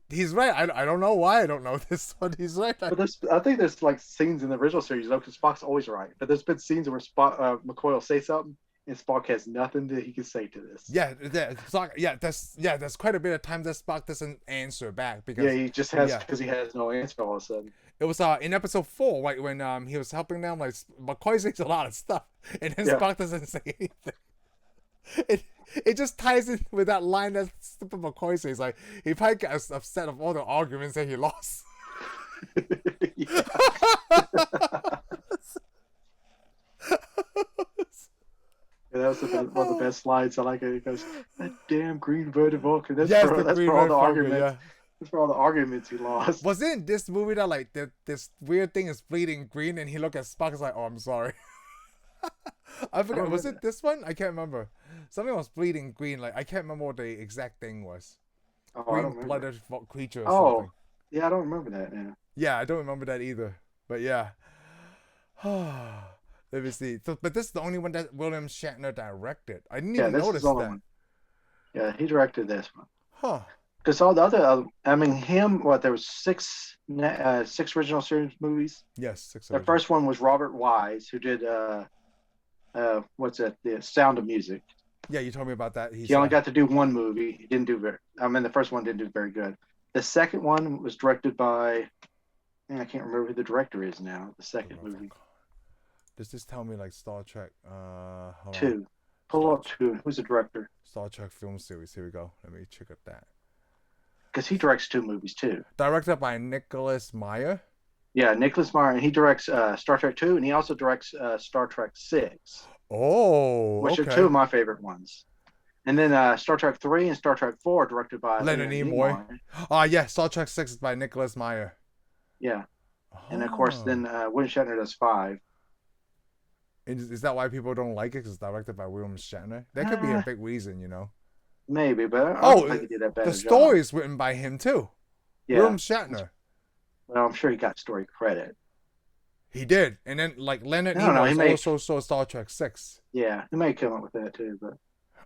he's right. I don't know why I don't know this, but he's right. But I think there's like scenes in the original series, because Spock's always right. But there's been scenes where McCoy will say something, and Spock has nothing that he can say to this. There's quite a bit of time that Spock doesn't answer back Yeah, because he just has because he has no answer all of a sudden. it was in episode 4, like when he was helping them, like McCoy says a lot of stuff, and then Spock doesn't say anything. It just ties in with that line that stupid McCoy says. Like he probably got upset of all the arguments that he lost. Yeah. That was one of the best slides. I like it. He goes, "That damn green voted Vulcan." That's for all the arguments. Yeah. That's for all the arguments he lost. Was it in this movie that like this weird thing is bleeding green, and he looked at Spock and was like, "Oh, I'm sorry." I forgot. Was it this one? I can't remember. Something was bleeding green. Like I can't remember what the exact thing was. Green-blooded creature or something. Yeah, I don't remember that. Yeah, I don't remember that either. But yeah. Let me see. So, but this is the only one that William Shatner directed. I didn't even notice that. One. Yeah, he directed this one. Huh. Because all the other, there was six original series movies. Yes, 6. The first one was Robert Wise, who did The Sound of Music. Yeah, you told me about that. He only got to do one movie. He didn't do the first one didn't do very good. The second one was directed by, I can't remember who the director is now. The second movie. Does this tell me like Star Trek? 2. Pull up 2. Who's the director? Star Trek film series. Here we go. Let me check out that. Because he directs 2 movies too. Directed by Nicholas Meyer. Yeah, Nicholas Meyer, and he directs Star Trek 2, and he also directs Star Trek 6. Oh, which are 2 of my favorite ones. And then Star Trek 3 and Star Trek 4 directed by Leonard Nimoy. Yeah, Star Trek 6 is by Nicholas Meyer. Yeah. And of course, then William Shatner does 5. Is that why people don't like it? Because it's directed by William Shatner? That could be a big reason, Maybe, but I don't think he did that bad. The story is written by him too. Yeah. William Shatner. Well, I'm sure he got story credit. He did, and then like Leonard Nimoy also saw Star Trek 6. Yeah, he may come up with that too, but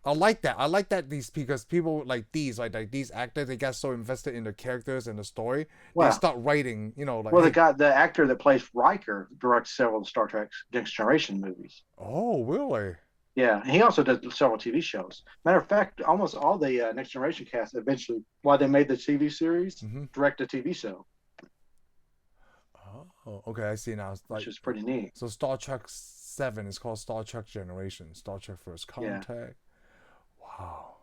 I like that. I like that because people like these actors, they got so invested in the characters and the story, they start writing. The actor that plays Riker directs several of the Star Trek Next Generation movies. Oh, really? Yeah, and he also does several TV shows. Matter of fact, almost all the Next Generation cast eventually, while they made the TV series, direct a TV show. Oh, okay, I see now. Which is pretty neat. So Star Trek 7 is called Star Trek Generation, Star Trek First Contact. Yeah. Wow.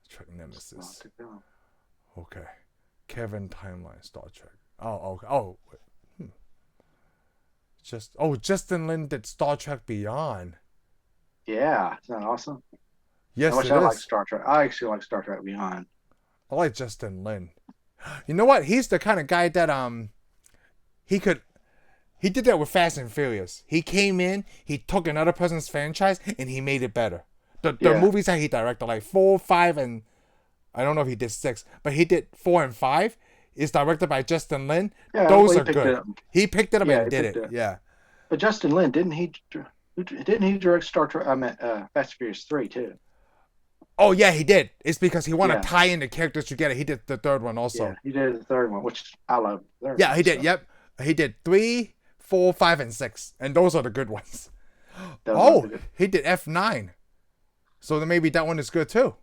Trek Nemesis. Okay. Kevin Timeline, Star Trek. Oh, okay. Oh, Justin Lin did Star Trek Beyond. Yeah, isn't that awesome? Yes, I like Star Trek. I actually like Star Trek Beyond. I like Justin Lin. You know what? He's the kind of guy that he did that with Fast and Furious. He came in, he took another person's franchise, and he made it better. The movies that he directed, like 4, 5, and I don't know if he did 6, but he did 4 and 5. Is directed by Justin Lin. Yeah, those are good. He picked it up and did it. Yeah. But Justin Lin, didn't he direct Star Trek? Fast and Furious 3 too. Oh yeah, he did. It's because he wanted to tie in the characters together. He did the third one also. Yeah, he did the third one, which I love. Yeah, he did. Yep, he did 3, 4, 5, and 6, and those are the good ones. He did F9. So then maybe that one is good too.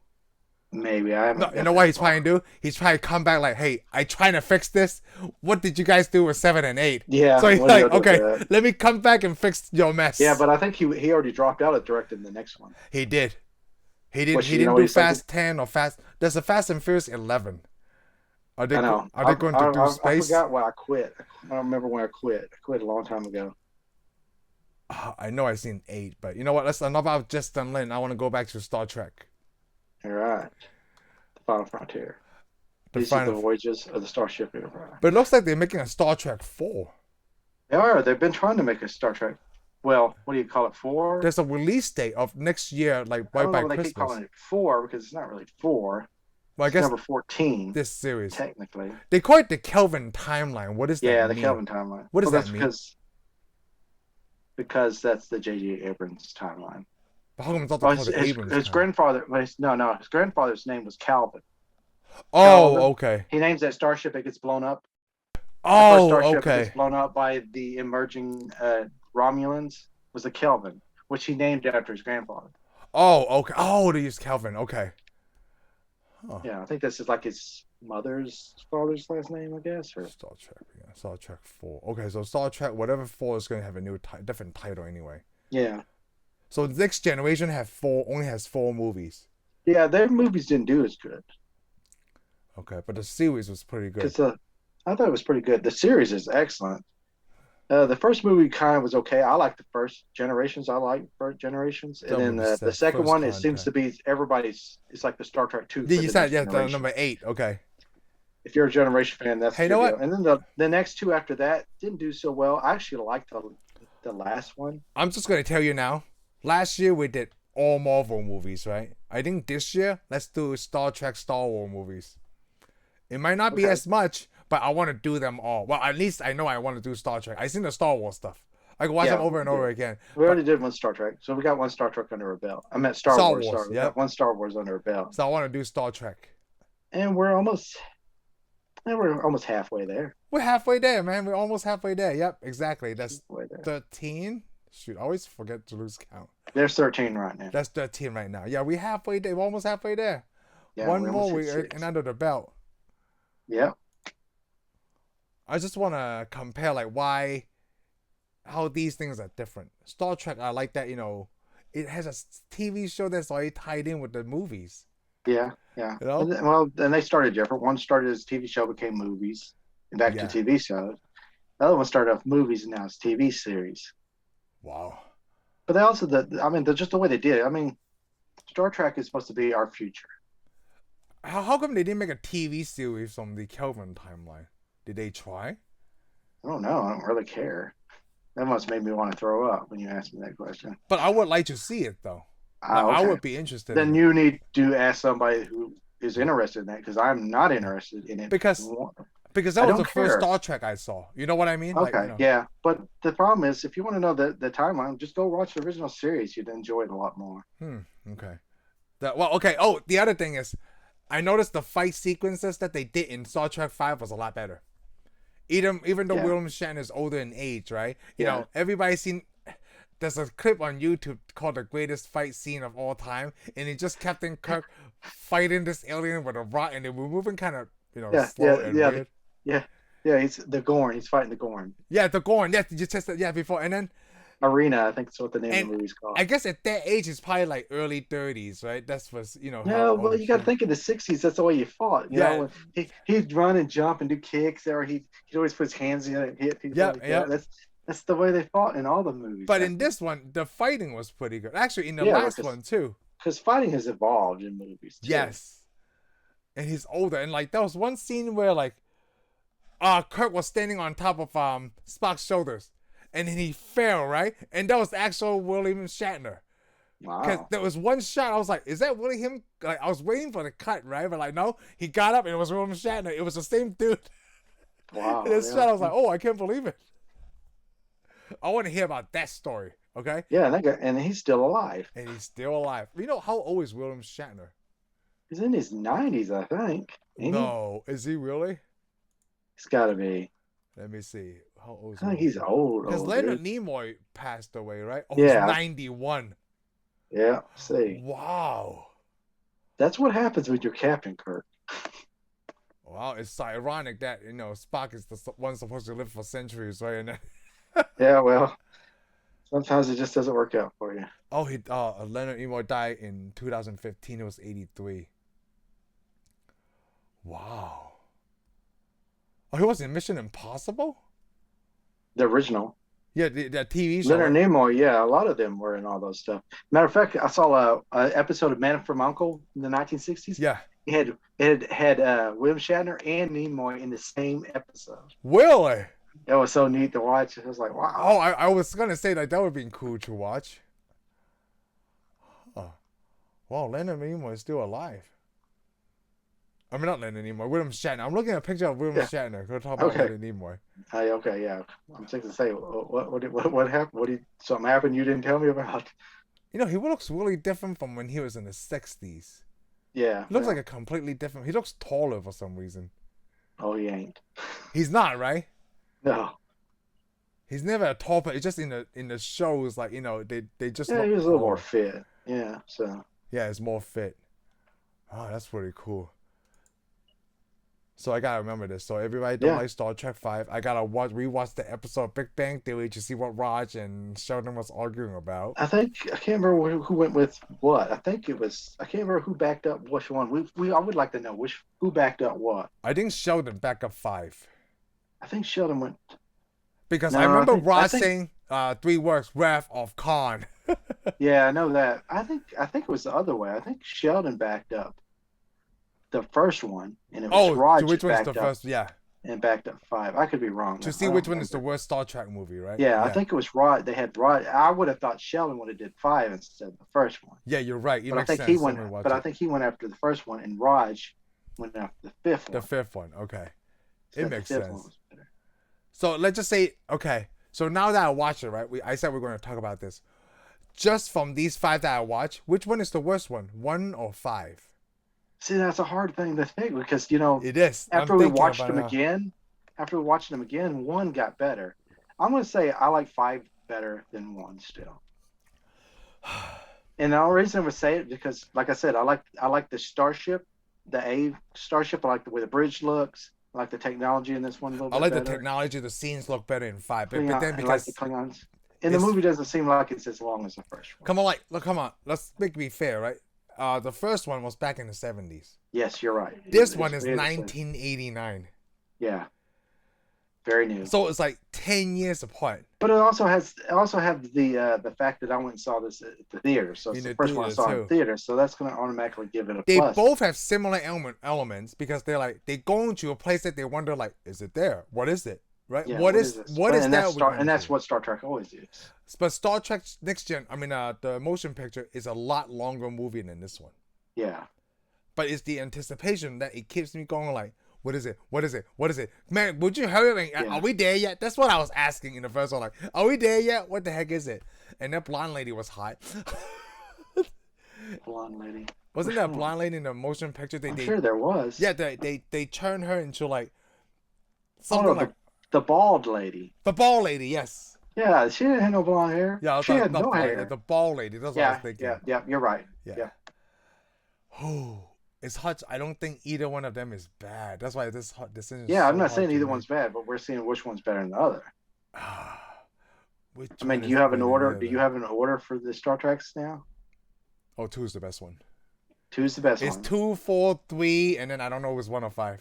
Maybe I haven't. No, you know what he's trying to do? He's trying to come back like, "Hey, I trying to fix this. What did you guys do with 7 and 8?" Yeah. So he's like, "Okay, let me come back and fix your mess." Yeah, but I think he already dropped out of directing the next one. He did. He didn't do Fast 10 or Fast. There's a Fast and Furious 11. Are they going to do space? I forgot why I quit. I don't remember when I quit. I quit a long time ago. I know I've seen 8, but you know what? Let's enough about Justin Lin. I want to go back to Star Trek. All right. The Final Frontier. These are the voyages of the Starship Enterprise. But it looks like they're making a Star Trek 4. They are. They've been trying to make a Star Trek. Well, what do you call it? 4? There's a release date of next year, like right by Christmas. They keep calling it 4 because it's not really 4. Well, I guess number 14. This series. Technically. They call it the Kelvin timeline. What is that mean? Yeah, the Kelvin timeline. What does that mean? Because that's the J.J. Abrams timeline. But how come it's not called Abrams? His grandfather. No. His grandfather's name was Calvin. Oh, Calvin. Okay. He names that starship. It gets blown up. Oh, the first starship okay. Gets blown up by the emerging Romulans. Was the Kelvin, which he named after his grandfather. Oh, okay. Oh, they used Calvin. Okay. Huh. Yeah, I think this is like his mother's father's last name, I guess. Or Star Trek. Yeah. Star Trek 4. Okay, so Star Trek, whatever 4 is going to have a new, different title anyway. yeah, So the next generation only has 4 movies. yeah, their movies didn't do as good Okay, but the series was pretty good. because I thought it was pretty good. The series is excellent. The first movie kind of was okay. I like the first Generations. I like first Generations, and then the second one, it seems to be everybody's. It's like the Star Trek 2. Yeah, you said the number 8. Okay. If you're a Generation fan, that's hey, you know what? And then the next 2 after that didn't do so well. I actually liked the last one. I'm just gonna tell you now. Last year we did all Marvel movies, right? I think this year let's do Star Trek, Star Wars movies. It might not be as much, but I want to do them all. Well, at least I know I want to do Star Trek. I seen the Star Wars stuff. I can watch them over and over again. We already did one Star Trek, so we got one Star Trek under our belt. I meant Star Wars. Sorry, we got one Star Wars under our belt. So I want to do Star Trek. And we're almost halfway there. We're halfway there, man. We're almost halfway there. Yep, exactly. That's 13. Shoot, I always forget to lose count. There's 13 right now. That's 13 right now. Yeah, we're halfway there. We're almost halfway there. Yeah, one more, and under the belt. Yeah. I just want to compare, like, how these things are different. Star Trek, I like that, it has a TV show that's already tied in with the movies. Yeah, yeah. You know? Well, then they started different. One started as TV show, became movies, and back to TV shows. The other one started off movies, and now it's TV series. Wow. But they also, just the way they did it. I mean, Star Trek is supposed to be our future. How come they didn't make a TV series from the Kelvin timeline? Did they try? I don't know. I don't really care. That must make me want to throw up when you ask me that question. But I would like to see it, though. I would be interested. Then you need to ask somebody who is interested in that, because I'm not interested in it. Because that was the first Star Trek I saw. You know what I mean? Okay, yeah. But the problem is, if you want to know the timeline, just go watch the original series. You'd enjoy it a lot more. Okay. Okay. Oh, the other thing is, I noticed the fight sequences that they did in Star Trek 5 was a lot better. Even though William Shatner is older in age, right? You know, everybody's seen. There's a clip on YouTube called "The Greatest Fight Scene of All Time," and it's just Captain Kirk fighting this alien with a rock, and they were moving kind of, slow and weird. Yeah. He's the Gorn. He's fighting the Gorn. Yeah, the Gorn. Yeah, you tested before, and then Arena. I think that's what the name of the movie's called. I guess at that age, it's probably like early 30s, right? That's what's No, well, you got to think in the 60s. That's the way you fought. You know, he'd run and jump and do kicks, or he'd always put his hands in and hit people. That's the way they fought in all the movies. But in this one, the fighting was pretty good. Actually, in the last one too. Because fighting has evolved in movies too. Yes. And he's older, and like there was one scene where like, Kirk was standing on top of Spock's shoulders, and then he fell, right? And that was actual William Shatner. Wow. Because there was one shot, I was like, is that really him? Like, I was waiting for the cut, right? But like, no, he got up and it was William Shatner. It was the same dude. Wow. In this shot, I was like, oh, I can't believe it. I want to hear about that story, okay? Yeah, and he's still alive. And he's still alive. You know, how old is William Shatner? He's in his 90s, I think. No, is he really? He's got to be. Let me see. How old is he? I think he's old. Because Leonard Nimoy passed away, right? Oh, he's 91. Yeah, see. Wow. That's what happens with your Captain Kirk. Wow, it's ironic that, Spock is the one supposed to live for centuries, right? And yeah, well, sometimes it just doesn't work out for you. Oh, Leonard Nimoy died in 2015. It was 83. Wow. Oh, he was in Mission Impossible? The original. Yeah, the TV show. Leonard Nimoy, yeah, a lot of them were in all those stuff. Matter of fact, I saw a episode of Man from U.N.C.L.E. in the 1960s. Yeah. It had William Shatner and Nimoy in the same episode. Really? That was so neat to watch. I was like, wow. Oh, I was going to say that would be cool to watch. Oh. Wow, Leonard Nimoy is still alive. I mean, not Leonard Nimoy, William Shatner. I'm looking at a picture of William Shatner. Go talk about Leonard Nimoy. Okay, yeah. I'm sick to say, what happened? Something happened you didn't tell me about? He looks really different from when he was in the 60s. Yeah. He looks like a completely different. He looks taller for some reason. Oh, he ain't. He's not, right? No. He's never a tall person. It's just in the shows, like they just Yeah, look he was a little more taller. fit. Yeah, so Yeah, it's more fit. Oh, that's pretty cool. So I gotta remember this. So everybody don't yeah. like Star Trek 5. I gotta rewatch the episode of Big Bang Theory to see what Raj and Sheldon was arguing about. I can't remember who went with what. I can't remember who backed up which one. We I would like to know who backed up what. I think Sheldon back up 5 I think Sheldon went. because I No, remember I Raj think saying 3 words, Wrath of Khan. yeah, I know that. I think it was the other way. I think Sheldon backed up the first one, and it was Oh, to Raj which one's the backed up first? Yeah, and backed up 5. I could be wrong to though. see I which don't one is the remember. worst Star Trek movie, right? Yeah, I Yeah, think it was Rod. They had Rod. I would have thought Sheldon would have did 5 instead of the first one. yeah, you're right. It But I makes think he sense. went. When we watch But I it. think he went after the first one, and Raj went after the fifth The one. 5th one. Okay, it Said the makes fifth sense. one was better. So let's just say, okay. So now that I watched it, right? I said we're going to talk about this. Just from these 5 that I watched, which one is the worst one? 1 or 5? See, that's a hard thing to pick because It is. after I'm we thinking watched about them it now. again, one got better. I'm gonna say I like 5 better than 1 still. And the only reason I would say it because, like I said, I like the starship, the A starship. I like the way the bridge looks. I like the technology in this one a little I bit like the better. technology. The scenes look better in 5, but Klingon, then I like the because Klingons. And the it's movie doesn't seem like it's as long as the first one. come on. Let's be fair, right? The first one was back in the 70s. Yes, you're right. This one is It 1989. Yeah, very new. So it's like 10 years apart. But it also has the fact that I went and saw this at the theater. So it's In the the first one I theater, saw in too. the theater. So that's going to automatically give it a They plus. both have similar elements because they go into a place that they wonder, like, is it there? What is it? Right? Yeah, what is this? what is and that? that's what Star Trek always is. But Star Trek Next Gen, the motion picture is a lot longer movie than this one. Yeah. But it's the anticipation that it keeps me going, like, what is it? What is it? What is it? Man, would you hurry? Yeah. Are we there yet? That's what I was asking in the first one. Like, are we there yet? What the heck is it? And that blonde lady was hot. Blonde lady. Wasn't Which that one? blonde lady in the motion picture? I'm sure there was. Yeah, they turned her into like Oh, something no, like the bald lady. the ball lady. Yes. Yeah, she didn't have no blonde hair. Yeah, I She thought had no hair. the ball lady. That's what I was thinking. Yeah, you're right. Yeah. Yeah. Oh, it's hard. I don't think either one of them is bad. That's why this decision. Yeah, is I'm so not hard saying to either make. one's bad, but we're seeing which one's better than the other. Which I mean, one do is you have an better than order? the Do you other? have an order for the Star Treks now? Oh, 2 is the best one. 2's the best It's one. 2, 4, 3, and then I don't know if it's 1 or 5.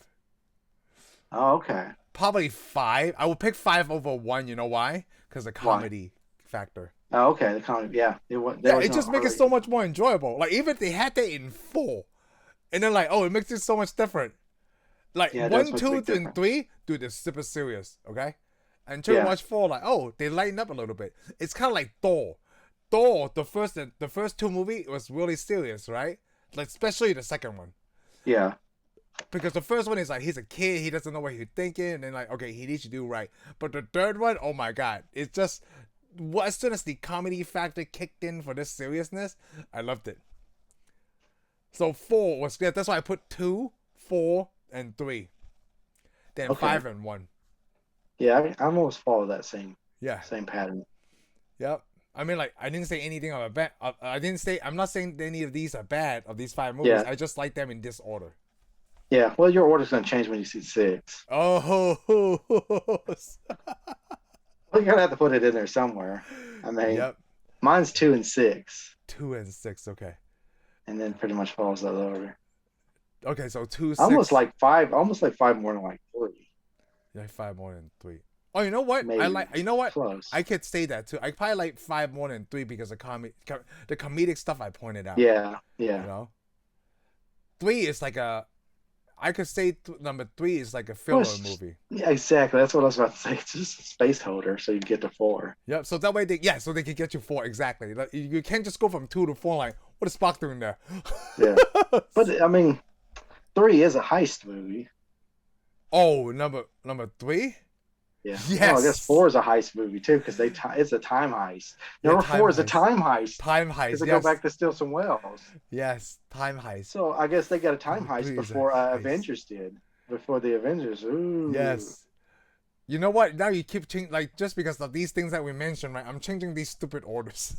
Oh, okay. Probably 5. I would pick 5 over 1. You know why? Because the comedy factor. Oh, okay. The comedy, yeah. It just makes it so much more enjoyable. Like, even if they had that in 4, and then like, oh, it makes it so much different. Like, Yeah, it does 1, make a 2, big and difference. 3, dude, they're super serious, okay? Until Yeah. watch 4, like, oh, they lighten up a little bit. It's kind of like Thor. Thor, the first 2 movie was really serious, right? Like, especially the second one. Yeah. Because the first one is like, he's a kid, he doesn't know what he's thinking, and then like, okay, he needs to do right. But the third one, oh my god, it's just, as soon as the comedy factor kicked in for this seriousness, I loved it. So 4 was good. That's why I put 2, 4, and 3. Then Okay. 5 and 1. Yeah, I almost follow that same Yeah. pattern. Yep. I mean, like, I didn't say anything about bad. I'm not saying any of these are bad, of these 5 movies. Yeah. I just like them in this order. Yeah. Well, your order's gonna change when you see 6. Oh. Well, you're gonna have to put it in there somewhere. I mean, Yep. mine's 2 and 6, 2 and 6, okay. and then pretty much follows that order. Okay, so 2, 6. Almost like 5 more than like 3. Yeah, 5 more than 3. Oh, you know what? Maybe. You know what? Close. I could say that too. I probably like 5 more than 3 because of the comedic stuff I pointed out. Yeah. You know? 3 is like I could say number 3 is like a filler it's- movie. Yeah, exactly. That's what I was about to say. It's just a space holder, so you get to 4. Yep. So that way they can get you 4 exactly. Like, you can't just go from 2 to 4 like, what is Spock doing there? Yeah. But I mean, 3 is a heist movie. Oh, number 3? Yeah. Yes. Oh, I guess 4 is a heist movie too, because it's a time heist. Yeah, Number time 4 is a heist. time heist. Time heist. Because they Yes. go back to steal some wells. Yes. Time heist. So I guess they got a time Number heist 3 is a before heist. Avengers did. Before the Avengers. Ooh. Yes. You know what? Now you keep changing, like, just because of these things that we mentioned, right? I'm changing these stupid orders.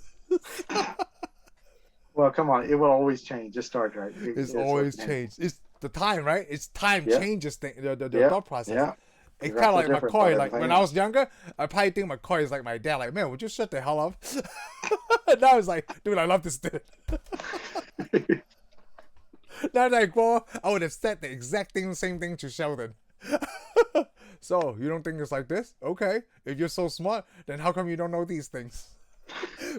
Well, come on, it will always change. Just Star Trek. It's It's what, always changed. It's the time, right? It's time yeah, changes the yeah, thought process. yeah. It's That's kind of the like difference McCoy. about Like when everything I was else. younger, I probably think McCoy is like my dad. Like, man, would you shut the hell up? And now it's like, dude, I love this dude. Now that I grow up, I would have said the exact same thing to Sheldon. So you don't think it's like this? Okay. If you're so smart, then how come you don't know these things?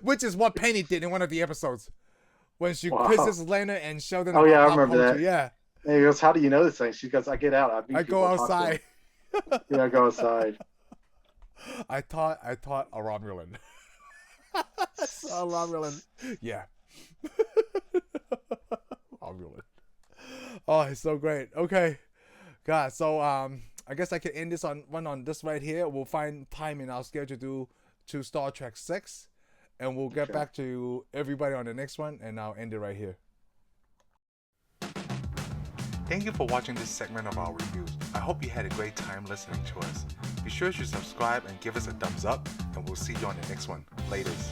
Which is what Penny did in one of the episodes when she Wow. quizzes Leonard and Sheldon Oh about yeah, I pop remember culture. that. Yeah, And he goes, "How do you know this thing?" She goes, "I get out. I meet I people. go Talk to them." outside. Yeah, I go outside. I taught a Romulan. A Romulan. Yeah. Romulan. Oh, it's so great. Okay. God, so I guess I can end this on this right here. We'll find time in our schedule to Star Trek 6, and we'll get Okay. back to everybody on the next one, and I'll end it right here. Thank you for watching this segment of our reviews. I hope you had a great time listening to us. Be sure to subscribe and give us a thumbs up, and we'll see you on the next one. Laters.